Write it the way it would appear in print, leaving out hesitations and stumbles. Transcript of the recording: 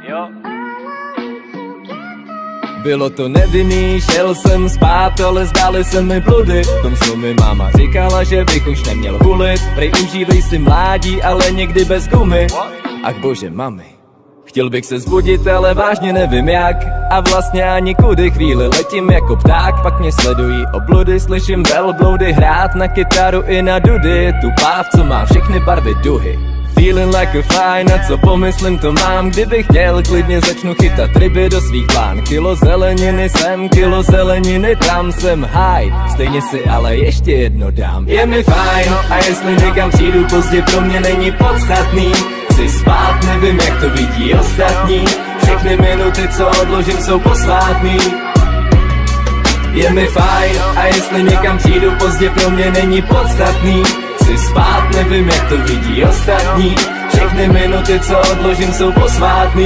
Jo. Bylo to nevinný, šel jsem spát, ale zdály se mi bludy. V tom snu mi máma říkala, že bych už neměl hulit. Prej užívej si mládí, ale někdy bez gumy. Ach bože, mami. Chtěl bych se zbudit, ale vážně nevím jak. A vlastně ani kudy, chvíli letím jako pták. Pak mě sledují obludy, slyším velbloudy hrát na kytaru i na dudy. Tu páv, co má všechny barvy duhy. Feeling like a fine, a co pomyslím to mám. Kdybych chtěl, klidně začnu chytat ryby do svých plán. Kilo zeleniny sem, kilo zeleniny tam, jsem high. Stejně si ale ještě jedno dám. Je mi fajn, a jestli někam přijdu pozdě, pro mě není podstatný. Chci spát, nevím jak to vidí ostatní. Všechny minuty, co odložím, jsou posvátný. Je mi fajn, a jestli někam přijdu pozdě, pro mě není podstatný. Chci spát, nevím jak to vidí ostatní. Všechny minuty, co odložím, jsou posvátný.